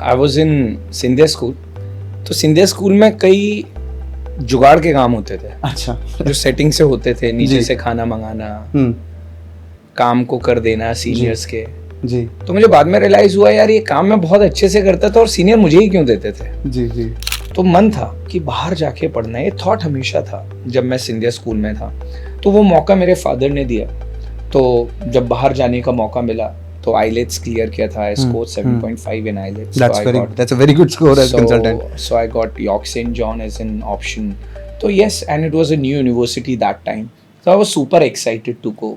I was in Scindia school. तो Scindia school में कई जुगाड़ के काम होते थे। अच्छा। जो सेटिंग से होते थे, नीचे से खाना मंगाना, काम को कर देना सीनियर्स के जी। तो मुझे बाद में रियलाइज हुआ यार ये काम मैं बहुत अच्छे से करता था और सीनियर मुझे ही क्यों देते थे। जी जी। तो मन था कि बाहर जाके पढ़ना, ये थॉट हमेशा था जब मैं सिंधिया स्कूल में था। तो वो मौका मेरे फादर ने दिया। तो जब बाहर जाने का मौका मिला तो आईलेट्स क्लियर किया था। I scored 7.5 in IELTS. That's a very good score as consultant. So I got York St. John as an option. So yes, and it was a new university that time. So I was super excited to go.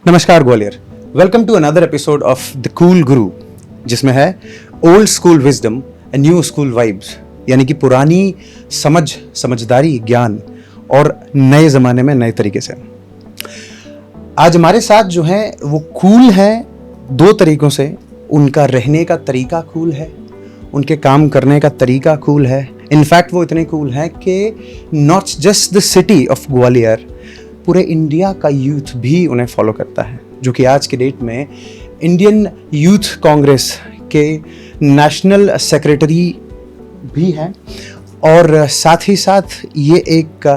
नमस्कार Gwalior, welcome to another episode of the cool guru, जिसमें है old school wisdom and new school vibes, यानी कि पुरानी समझदारी, ज्ञान और नए ज़माने में नए तरीके से। आज हमारे साथ जो हैं वो कूल हैं दो तरीक़ों से। उनका रहने का तरीका कूल है, उनके काम करने का तरीका कूल है। इनफैक्ट वो इतने कूल हैं कि not just the city of Gwalior, पूरे इंडिया का यूथ भी उन्हें फॉलो करता है, जो कि आज की डेट में इंडियन यूथ कांग्रेस के नेशनल सेक्रेटरी भी हैं और साथ ही साथ ये एक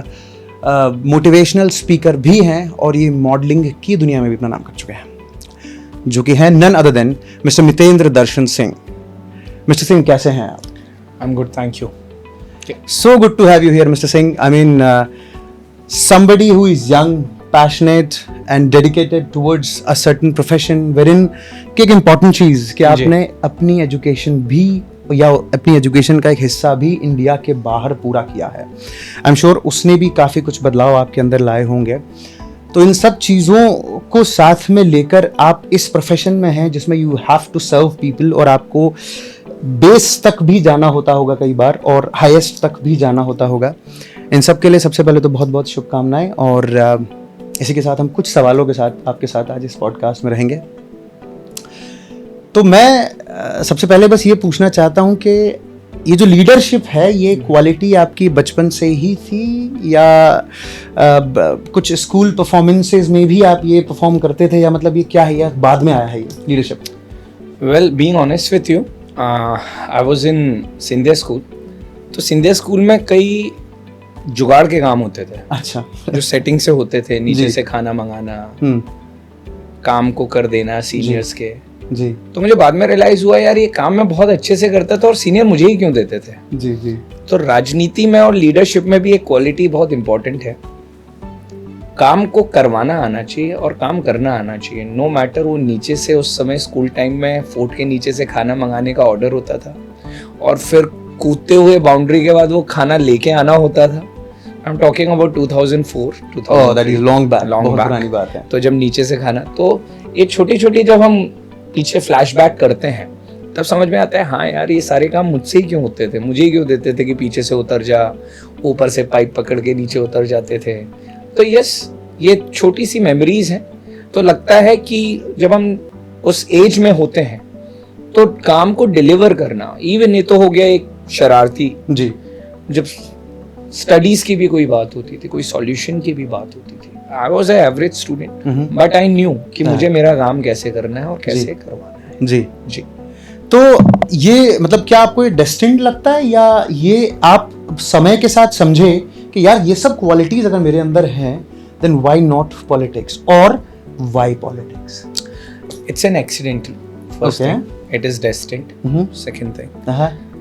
मोटिवेशनल स्पीकर भी हैं और ये मॉडलिंग की दुनिया में भी अपना नाम कर चुके हैं, जो कि हैं none other than Mr Mitendra Darshan Singh. Mr Singh, कैसे हैं आप? I am good, thank you. So good to have you here, Mr. Singh. I mean, somebody who is young, passionate and dedicated towards a certain profession wherein कि एक important चीज़ कि आपने अपनी education भी या अपनी एजुकेशन का एक हिस्सा भी इंडिया के बाहर पूरा किया है। आई एम श्योर उसने भी काफ़ी कुछ बदलाव आपके अंदर लाए होंगे। तो इन सब चीज़ों को साथ में लेकर आप इस प्रोफेशन में हैं जिसमें you have to serve people और आपको बेस तक भी जाना होता होगा कई बार और हाईएस्ट तक भी जाना होता होगा। इन सब के लिए सबसे पहले तो बहुत बहुत शुभकामनाएं और इसी के साथ हम कुछ सवालों के साथ आपके साथ आज इस पॉडकास्ट में रहेंगे। तो मैं सबसे पहले बस ये पूछना चाहता हूँ कि ये जो लीडरशिप है ये क्वालिटी आपकी बचपन से ही थी या कुछ स्कूल परफॉर्मेंसेस में भी आप ये परफॉर्म करते थे, या मतलब ये क्या है या बाद में आया है ये leadership? Well, being honest with you, I was in Scindia school. तो सिंधिया स्कूल में कई जुगाड़ के काम होते थे। अच्छा। जो सेटिंग से होते थे, नीचे से खाना मंगाना, काम को कर देना सीनियर्स के जी। तो मुझे बाद में रियलाइज हुआ यार ये काम मैं बहुत अच्छे से करता था और सीनियर मुझे ही क्यों देते थे। जी जी। तो राजनीति में और लीडरशिप में भी एक क्वालिटी बहुत इंपॉर्टेंट है, काम को करवाना आना चाहिए और काम करना आना चाहिए। नो मैटर वो नीचे से, उस समय स्कूल टाइम में फोर्ट के नीचे से खाना मंगाने का ऑर्डर होता था और फिर कूदते हुए बाउंड्री के बाद वो खाना लेके आना होता था। I am talking about 2004। Oh, that is long back, बहुत पुरानी बात है। तो जब नीचे से खाना, तो ये छोटी छोटी जब हम पीछे फ्लैशबैक करते हैं तब समझ में आता है हाँ यार ये सारे काम मुझसे ही क्यों होते थे, मुझे ही क्यों देते थे कि पीछे से उतर जा, ऊपर से पाइप पकड़ के नीचे उतर जाते थे। तो यस, ये छोटी सी मेमोरीज हैं। तो लगता है कि जब हम उस एज में होते हैं तो काम को डिलीवर करना, इवन ये तो हो गया एक शरारती जी, जब स्टडीज की भी कोई बात होती थी, कोई सॉल्यूशन की भी बात होती थी। I was a average student but I knew कि मुझे मेरा काम कैसे करना है और कैसे करवाना है। जी जी। तो ये मतलब क्या आपको ये डेस्टिन्ड लगता है या ये आप समय के साथ समझे कि यार ये सब क्वालिटीज अगर मेरे अंदर हैं then why not politics or why politics? It's an accidental. First thing, it is destined. Second thing,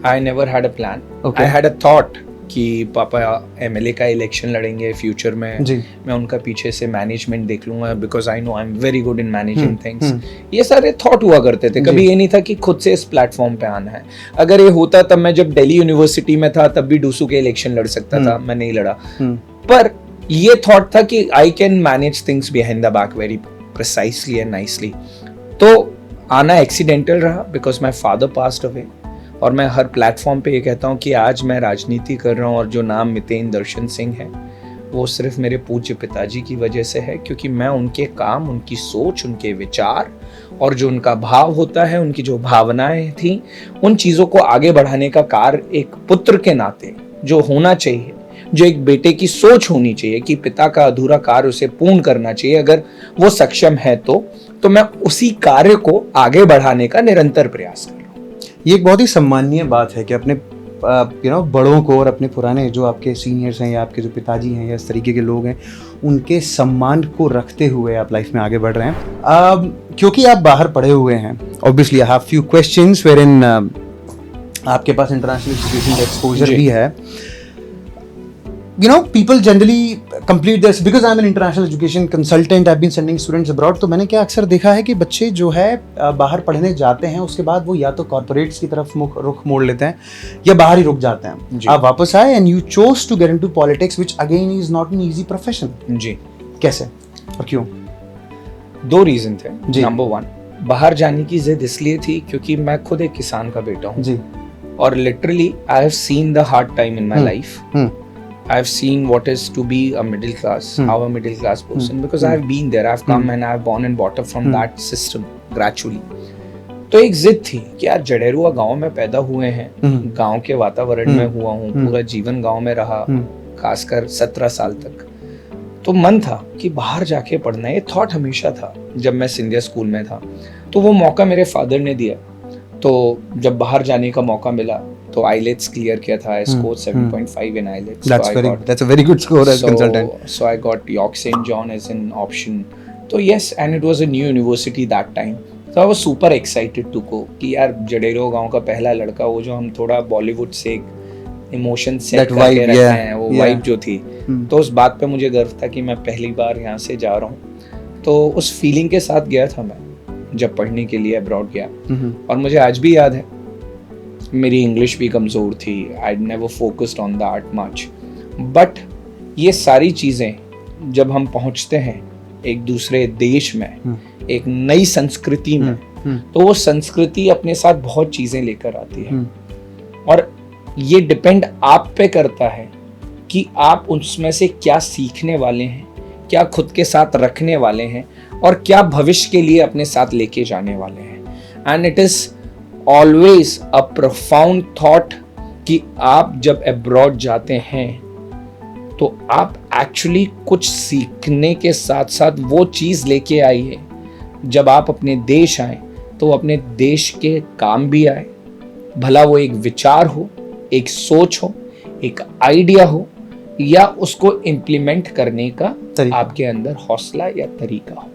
I never had a plan. I had a thought कि पापा एमएलए का इलेक्शन लड़ेंगे फ्यूचर में, मैं उनका पीछे से मैनेजमेंट देख लूंगा because I know I am very good in managing things. ये सारे थॉट हुआ करते थे, कभी ये नहीं था कि खुद से इस प्लेटफॉर्म पे आना है। अगर ये होता तब मैं जब दिल्ली यूनिवर्सिटी में था तब भी डूसू के इलेक्शन लड़ सकता था, मैं नहीं लड़ा। पर ये थॉट था कि I can manage things behind the back very precisely and nicely. तो आना एक्सीडेंटल रहा because my father passed away और मैं हर प्लेटफॉर्म पे ये कहता हूँ कि आज मैं राजनीति कर रहा हूँ और जो नाम मितेंद्र दर्शन सिंह है वो सिर्फ मेरे पूज्य पिताजी की वजह से है, क्योंकि मैं उनके काम, उनकी सोच, उनके विचार और जो उनका भाव होता है, उनकी जो भावनाएं थी, उन चीज़ों को आगे बढ़ाने का कार्य एक पुत्र के नाते जो होना चाहिए जो एक बेटे की सोच होनी चाहिए कि पिता का अधूरा कार्य उसे पूर्ण करना चाहिए, अगर वो सक्षम है तो मैं उसी कार्य को आगे बढ़ाने का निरंतर प्रयास कर रहा हूँ। ये एक बहुत ही सम्माननीय बात है कि अपने बड़ों को और अपने पुराने जो आपके सीनियर्स हैं या आपके जो पिताजी हैं या इस तरीके के लोग हैं उनके सम्मान को रखते हुए आप लाइफ में आगे बढ़ रहे हैं। क्योंकि आप बाहर पढ़े हुए हैं, obviously I have few questions where in आपके पास इंटरनेशनल एजुकेशन का एक्सपोजर भी है। People generally complete this because I'm an international education consultant. I've been sending students abroad. तो मैंने क्या अक्सर देखा है कि बच्चे जो है बाहर पढ़ने जाते हैं, उसके बाद वो या तो कॉर्पोरेट्स की तरफ रुख मोड़ लेते हैं या बाहर ही रुक जाते हैं। आप वापस आए and you chose to get into politics, which again is not an easy profession. जी, कैसे और क्यों? 2 रीजन थे। नंबर 1, बाहर जाने की जिद इसलिए थी क्योंकि मैं खुद एक किसान का बेटा हूँ जी, और literally I have seen the hard time in my life. I've seen what is to be a middle class, how a middle class person, because I've been there, I've come and I've born and brought up from that system gradually. तो एक जिद थी कि यार जडेरुआ गांव में पैदा हुए हैं, गांव के वातावरण में हुआ हूँ, पूरा जीवन गांव में रहा, खासकर 17 साल तक. तो मन था कि बाहर जाके पढ़ना है. ये थॉट हमेशा था जब मैं सिंधिया स्कूल में था. तो वो मौका मेरे फादर ने दिया. तो जब बाहर जाने का मौका मिला तो आईलेट्स क्लियर किया था. I scored 7.5 in IELTS. That's a very good score as consultant. So I got York St. John as an option. So yes, and it was a new university that time. So I was super excited to go कि यार जडेरो गांव का पहला लड़का, वो जो हम थोड़ा बॉलीवुड से इमोशन सेट करके रखते हैं, वो वाइब जो थी, तो उस बात पे मुझे गर्व था कि मैं पहली बार यहाँ से जा रहा हूँ. तो उस फीलिंग के साथ गया था मैं जब पढ़ने के लिए अब्रॉड गया. और मुझे आज भी याद है, मेरी इंग्लिश भी कमज़ोर थी. I never focused on that much. But ये सारी चीज़ें जब हम पहुँचते हैं एक दूसरे देश में, एक नई संस्कृति में, तो वो संस्कृति अपने साथ बहुत चीज़ें लेकर आती है. और ये डिपेंड आप पे करता है कि आप उसमें से क्या सीखने वाले हैं, क्या खुद के साथ रखने वाले हैं, और क्या भविष्य के लिए अपने साथ लेके जाने वाले हैं. And it is always a profound thought कि आप जब अब्रॉड जाते हैं तो आप एक्चुअली कुछ सीखने के साथ साथ वो चीज़ लेके आइए. जब आप अपने देश आए तो अपने देश के काम भी आए, भला वो एक विचार हो, एक सोच हो, एक आइडिया हो, या उसको इम्प्लीमेंट करने का आपके अंदर हौसला या तरीका हो.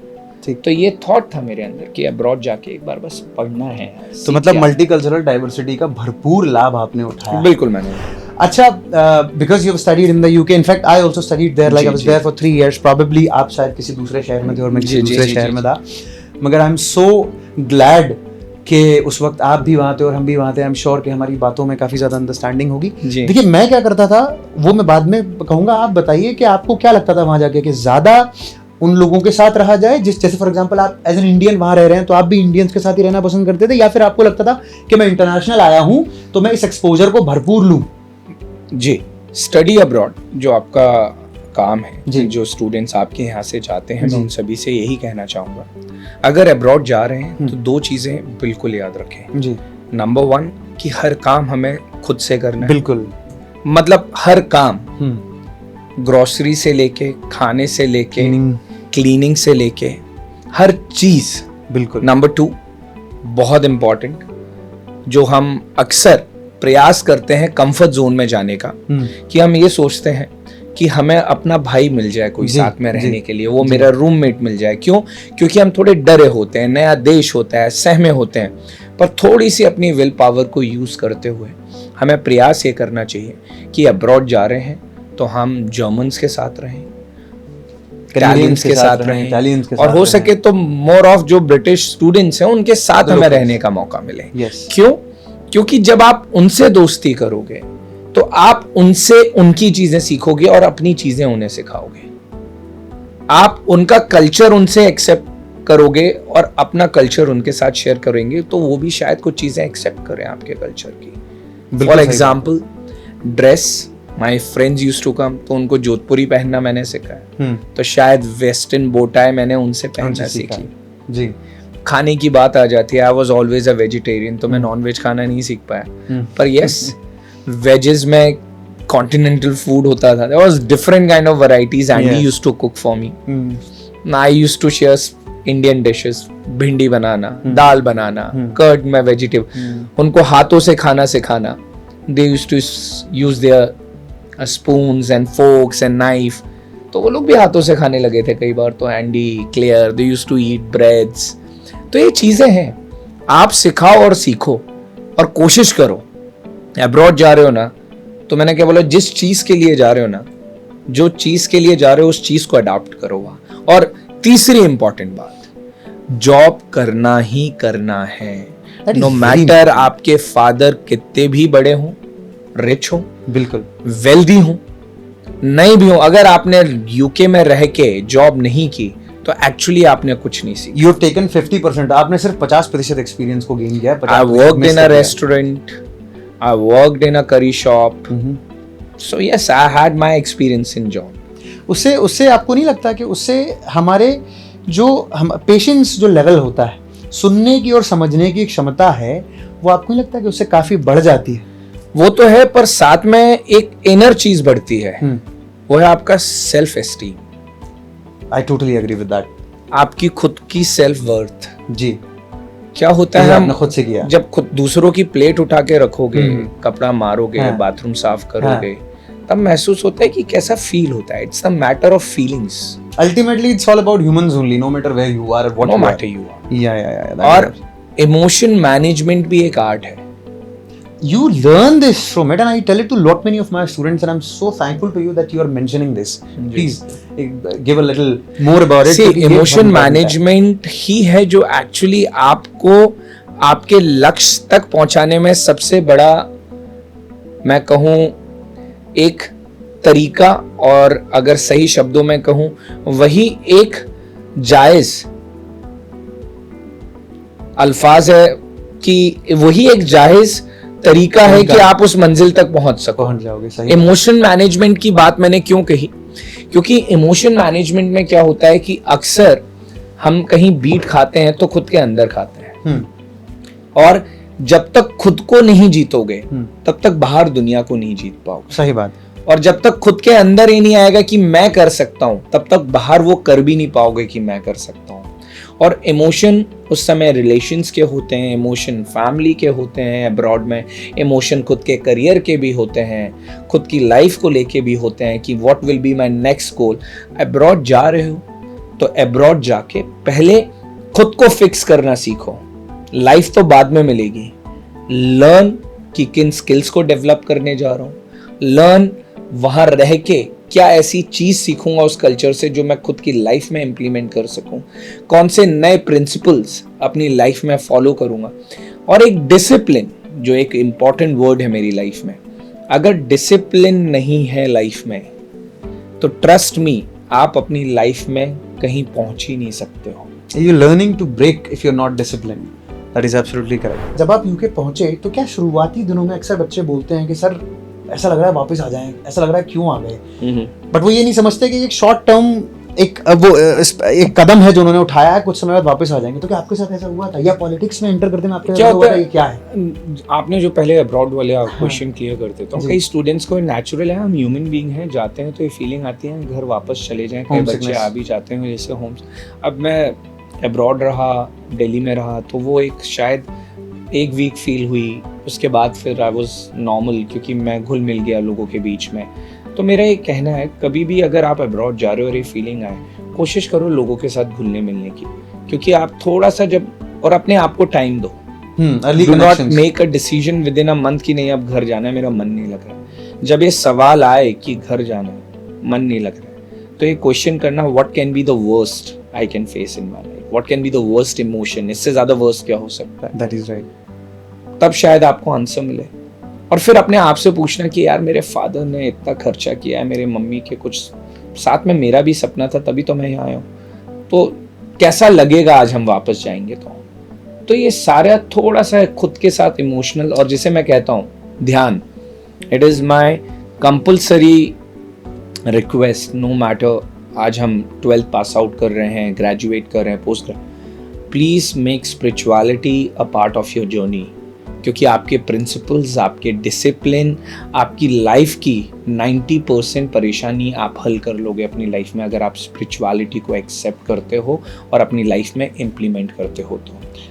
तो ये थॉट था मेरे अंदर कि अब्रॉड जाके एक बार बस पढ़ना है. तो मतलब मल्टीकल्चरल डाइवर्सिटी का भरपूर लाभ आपने उठाया. बिल्कुल मैंने. अच्छा, because you have studied in the UK, in fact I also studied there, like I was there for 3 years. Probably आप शायद किसी दूसरे शहर में थे और मैं किसी दूसरे शहर में था, मगर आई एम सो ग्लैड कि उस वक्त आप भी वहाँ थे और हम भी वहाँ थे. आई एम श्योर कि हमारी बातों में काफ़ी ज़्यादा अंडरस्टैंडिंग होगी. देखिए, मैं क्या करता था वो मैं बाद में कहूँगा. आप बताइए कि आपको क्या लगता था वहाँ जाके कि ज़्यादा उन लोगों के साथ रहा जाए, जैसे फॉर एग्जांपल आप एज एन इंडियन वहाँ रह रहे हैं तो आप भी इंडियंस के साथ ही रहना पसंद करते थे, या फिर आपको लगता था कि मैं इंटरनेशनल आया हूँ तो मैं इस एक्सपोजर को भरपूर लूँ? जी, स्टडी अब्रॉड जो आपका काम है जी, जो स्टूडेंट्स आपके यहाँ से जाते हैं, मैं उन सभी से यही कहना चाहूँगा, अगर अब्रॉड जा रहे हैं तो 2 चीज़ें बिल्कुल याद रखें जी. नंबर 1 कि हर काम हमें खुद से करना है. बिल्कुल. मतलब हर काम, ग्रोसरी से लेके, खाने से लेके, क्लीनिंग से लेके, हर चीज. बिल्कुल. नंबर 2 बहुत इंपॉर्टेंट, जो हम अक्सर प्रयास करते हैं कंफर्ट जोन में जाने का, कि हम ये सोचते हैं कि हमें अपना भाई मिल जाए कोई साथ में रहने के लिए, वो मेरा रूममेट मिल जाए. क्यों? क्योंकि हम थोड़े डरे होते हैं, नया देश होता है, सहमे होते हैं. पर थोड़ी सी अपनी विल पावर को यूज करते हुए हमें प्रयास ये करना चाहिए कि अब्रॉड जा रहे हैं तो हम जर्मन्स के साथ रहें, इटालियंस के साथ रहें, और हो सके तो मोर ऑफ जो ब्रिटिश स्टूडेंट्स हैं उनके साथ हमें रहने का मौका मिले. क्यों? क्योंकि जब आप उनसे दोस्ती करोगे तो आप उनसे उनकी चीजें सीखोगे और अपनी चीजें उन्हें सिखाओगे. आप उनका कल्चर उनसे एक्सेप्ट करोगे और अपना कल्चर उनके साथ शेयर करेंगे, तो वो भी शायद कुछ चीजें एक्सेप्ट करें आपके कल्चर की. For example dress, my friends used to come, तो उनको जोधपुरी पहनना मैंने सिखाया. तो शायद वेस्टर्न बोटाई मैंने उनसे पहनना सीखी जी. खाने की बात आ जाती है, I was always a vegetarian, तो मैं नॉन वेज खाना नहीं सीख पाया. पर यस, वेजेस में कॉन्टिनेंटल फूड होता था, there was different kind of varieties Andy Yes. used to cook for me. I used to share Indian dishes, भिंडी बनाना, दाल बनाना, कर्ड में वेजिटेबल, उनको हाथों से खाना सिखाना. They used to use their spoons and forks and knife. तो वो लोग भी हाथों से खाने लगे थे कई बार. तो Andy, Claire, they used to eat breads. तो ये चीजें हैं, आप सिखाओ और सीखो और कोशिश करो. अब्रॉड जा रहे हो ना, तो मैंने क्या बोला, जिस चीज के लिए जा रहे हो ना, जो चीज के लिए जा रहे हो उस चीज को अडॉप्ट करो वहां. और तीसरी इंपॉर्टेंट बात, जॉब करना ही करना है. नो मैटर आपके फादर कितने भी बड़े हों, रिच हों, बिल्कुल वेल्दी हों, नहीं भी हो, अगर आपने यूके में रह के जॉब नहीं की तो एक्चुअली आपने कुछ नहीं सीखा. यू हैव टेकन 50%, आपने सिर्फ 50% एक्सपीरियंस को गेन किया. I worked in a restaurant, I worked in a curry shop. So yes, I had my experience in job. उससे आपको नहीं लगता कि उससे हमारे जो हम पेशेंस जो लेवल होता है, सुनने की और समझने की क्षमता है, वो आपको नहीं लगता कि उससे काफी बढ़ जाती है? वो तो है, पर साथ में एक इनर चीज बढ़ती है. वो है आपका self esteem. I totally agree with that. आपकी खुद की सेल्फ वर्थ. जी. क्या होता है, हमने खुद से किया. जब खुद दूसरों की प्लेट उठा के रखोगे, कपड़ा मारोगे, बाथरूम साफ करोगे, तब महसूस होता है कि कैसा फील होता है. It's the matter of feelings. Ultimately it's all about humans only, no matter where you are, what no matter you are. या और इमोशन मैनेजमेंट भी एक आर्ट है. You learn this from it, and I tell it to lot many of my students, and I'm so thankful to you that you are mentioning this. Please give a little more about it. See, emotion management ही है जो actually आपको आपके लक्ष्य तक पहुंचाने में सबसे बड़ा, मैं कहूँ, एक तरीका, और अगर सही शब्दों में कहूँ, वही एक जायज अल्फाज है कि वही एक जायज तरीका है कि आप उस मंजिल तक पहुंच जाओगे. सही. इमोशन मैनेजमेंट की बात मैंने क्यों कही, क्योंकि इमोशन मैनेजमेंट में क्या होता है कि अक्सर हम कहीं बीट खाते हैं तो खुद के अंदर खाते हैं. और जब तक खुद को नहीं जीतोगे तब तक बाहर दुनिया को नहीं जीत पाओगे. सही बात. और जब तक खुद के अंदर ही नहीं आएगा कि मैं कर सकता हूं, तब तक बाहर वो कर भी नहीं पाओगे कि मैं कर सकता हूं. और इमोशन उस समय रिलेशंस के होते हैं, इमोशन फैमिली के होते हैं, अब्रॉड में इमोशन खुद के करियर के भी होते हैं, खुद की लाइफ को लेके भी होते हैं कि what will be my next goal. Abroad जा रहे हो तो अब्रॉड जाके पहले खुद को फिक्स करना सीखो. लाइफ तो बाद में मिलेगी. लर्न कि किन स्किल्स को डेवलप करने जा रहा हूँ. लर्न वहां रह के क्या ऐसी चीज सीखूंगा उस कल्चर से जो मैं खुद की लाइफ में इंप्लीमेंट कर सकूं, कौन से नए प्रिंसिपल्स अपनी लाइफ में फॉलो करूंगा. और एक डिसिप्लिन, जो एक इंपॉर्टेंट वर्ड है मेरी लाइफ में. अगर डिसिप्लिन नहीं है लाइफ में तो ट्रस्ट मी, आप अपनी लाइफ में कहीं पहुंच ही नहीं सकते हो. You learning to break if you are not discipline. That is absolutely correct. जब आप यूके पहुंचे तो क्या शुरुआती दिनों में अक्सर बच्चे बोलते हैं कि सर ऐसा लग रहा है वापस आ जाएं, ऐसा लग रहा है क्यों आ गए, बट वो ये नहीं समझते कि एक शॉर्ट टर्म एक कदम है जो उन्होंने उठाया है, कुछ समय बाद वापस आ जाएंगे. तो क्या आपके साथ ऐसा हुआ था, या पॉलिटिक्स में एंटर करते में आपके साथ हुआ था, ये क्या है? आपने जो पहले अब्रॉड वाले क्वेश्चन क्लियर करते तो कई स्टूडेंट्स को नेचुरल है, हम ह्यूमन बीइंग हैं, जाते हैं तो ये फीलिंग आती है घर वापस चले जाएं. कई बच्चे आ भी जाते हैं जैसे होम. अब मैं अब्रॉड रहा, दिल्ली में रहा, तो वो एक शायद एक वीक फील हुई. उसके बाद फिर आई वाज नॉर्मल, क्योंकि मैं घुल मिल गया लोगों के बीच में. तो मेरा ये कहना है, कभी भी अगर आप अब्रॉड जा रहे हो और ये फीलिंग आए, कोशिश करो लोगों के साथ घुलने मिलने की, क्योंकि आप थोड़ा सा जब, और अपने आप को टाइम दो. Do not make a decision with in a month कि नहीं अब घर जाना है, मेरा मन नहीं लग रहा. जब ये सवाल आए कि घर जाना है, मन नहीं लग रहा है, तो ये क्वेश्चन करना, what can be the worst I can face in my life, what can be the worst emotion, इससे ज्यादा वर्स्ट क्या हो सकता है. That is right. तब शायद आपको आंसर मिले. और फिर अपने आप से पूछना कि यार मेरे फादर ने इतना खर्चा किया है, मेरे मम्मी के कुछ साथ में मेरा भी सपना था, तभी तो मैं यहाँ आया हूँ, तो कैसा लगेगा आज हम वापस जाएंगे. तो ये सारा थोड़ा सा खुद के साथ इमोशनल, और जिसे मैं कहता हूँ ध्यान, it is my compulsory request. No matter आज हम 12th पास आउट कर रहे हैं, ग्रेजुएट कर रहे हैं, post graduate, please make spirituality a part of your journey. क्योंकि आपके प्रिंसिपल्स, आपके डिसिप्लिन, आपकी लाइफ की 90% परेशानी आप हल कर लोगे अपनी लाइफ में, अगर आप स्पिरिचुअलिटी को एक्सेप्ट करते हो और अपनी लाइफ में इम्प्लीमेंट करते हो।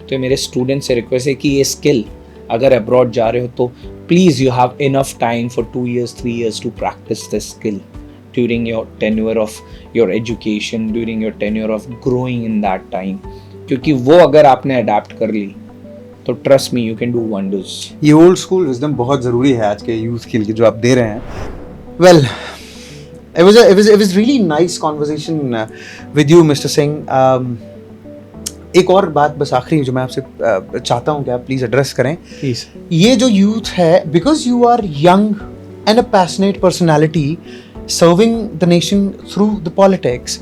तो मेरे स्टूडेंट से रिक्वेस्ट है कि ये स्किल अगर अब्रॉड जा रहे हो तो please you have enough time for 2 years 3 years to practise this skill during your tenure of your education, during your tenure of growing in that time, क्योंकि वो अगर आपने अडेप्ट कर ली तो trust me you can do wonders. ये old school wisdom बहुत ज़रूरी है आज के यूथ के लिए जो आप दे रहे हैं। Well, it was really nice conversation with you, Mr. Singh. एक और बात बस आखिरी जो मैं आपसे चाहता हूँ कि आप प्लीज़ एड्रेस करें, प्लीज़। ये जो यूथ है, because you are young and a passionate personality serving the nation through the politics,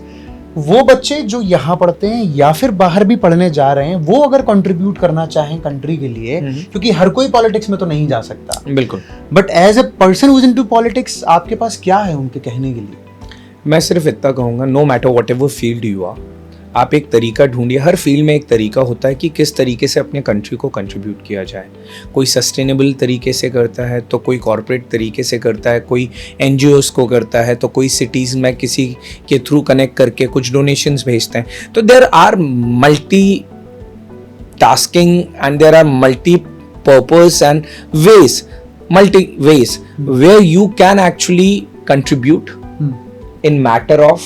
वो बच्चे जो यहाँ पढ़ते हैं या फिर बाहर भी पढ़ने जा रहे हैं, वो अगर कंट्रीब्यूट करना चाहें कंट्री के लिए, क्योंकि हर कोई पॉलिटिक्स में तो नहीं जा सकता, बिल्कुल, but as a person who is into politics, आपके पास क्या है उनके कहने के लिए? मैं सिर्फ इतना कहूँगा, no matter whatever field you are, आप एक तरीका ढूंढिए। हर फील्ड में एक तरीका होता है कि किस तरीके से अपने कंट्री को कंट्रीब्यूट किया जाए। कोई सस्टेनेबल तरीके से करता है तो कोई कॉर्पोरेट तरीके से करता है, कोई NGOs को करता है तो कोई सिटीज़ में किसी के थ्रू कनेक्ट करके कुछ डोनेशंस भेजते हैं। तो there are multitasking and there are multipurpose and multi ways where you can actually contribute in matter of,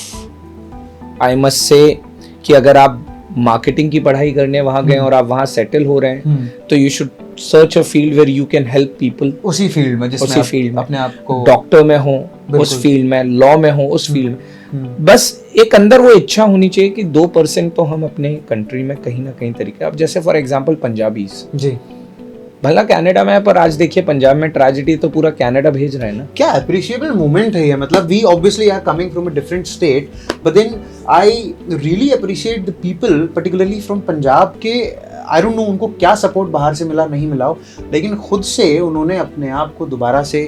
I must say कि अगर आप मार्केटिंग की पढ़ाई करने वहां गए और आप वहां सेटल हो रहे हैं तो you should search a field where you can help people उसी फील्ड में, उसी फील्ड में, अपने आप को, डॉक्टर में हो उस फील्ड में, लॉ में हो उस फील्ड में। बस एक अंदर वो इच्छा होनी चाहिए कि 2% तो हम अपने कंट्री में कहीं ना कहीं तरीके, अब जैसे फॉर एग्जांपल पंजाबीज जी, भला कनाडा में है पर आज देखिए पंजाब में ट्रेजेडी तो पूरा कनाडा भेज रहे हैं ना। क्या अप्रिशिएबल मोमेंट है ये, मतलब we obviously are coming from a different state, but then I really appreciate the people particularly from Punjab के, आई डोंट नो उनको क्या सपोर्ट बाहर से मिला नहीं मिला हो, लेकिन खुद से उन्होंने अपने आप को दोबारा से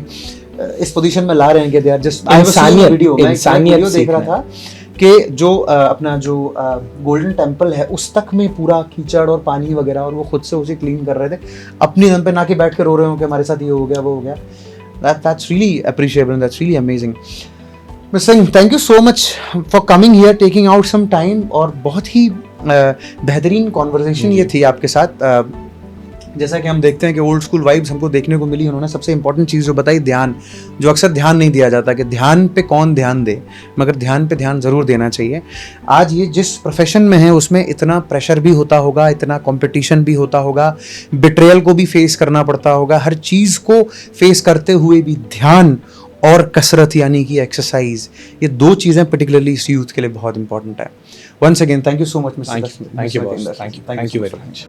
इस पोजीशन में ला रहे हैं कि दे आर जस्ट, वीडियो देख रहा था कि जो अपना जो गोल्डन टेम्पल है उस तक में पूरा कीचड़ और पानी वगैरह, और वो खुद से उसे क्लीन कर रहे थे, अपनी दम पे ना के बैठ के रो रहे हो कि हमारे साथ ये हो गया वो हो गया। That's really appreciable, that's really amazing. Mr. Singh, thank you so much for coming here, taking out some time, और बहुत ही बेहतरीन कॉन्वर्सेशन ये थी आपके साथ। जैसा कि हम देखते हैं कि ओल्ड स्कूल वाइब्स हमको देखने को मिली। उन्होंने सबसे इंपॉर्टेंट चीज़ जो बताई, ध्यान, जो अक्सर ध्यान नहीं दिया जाता कि ध्यान पे कौन ध्यान दे, मगर ध्यान पे ध्यान ज़रूर देना चाहिए। आज ये जिस प्रोफेशन में है उसमें इतना प्रेशर भी होता होगा, इतना कंपटीशन भी होता होगा, बिट्रेयल को भी फेस करना पड़ता होगा, हर चीज़ को फेस करते हुए भी ध्यान और कसरत यानी कि एक्सरसाइज, ये 2 चीज़ें पर्टिकुलरली इस यूथ के लिए बहुत इंपॉर्टेंट है। Once again thank you so much mister. Thank you very much.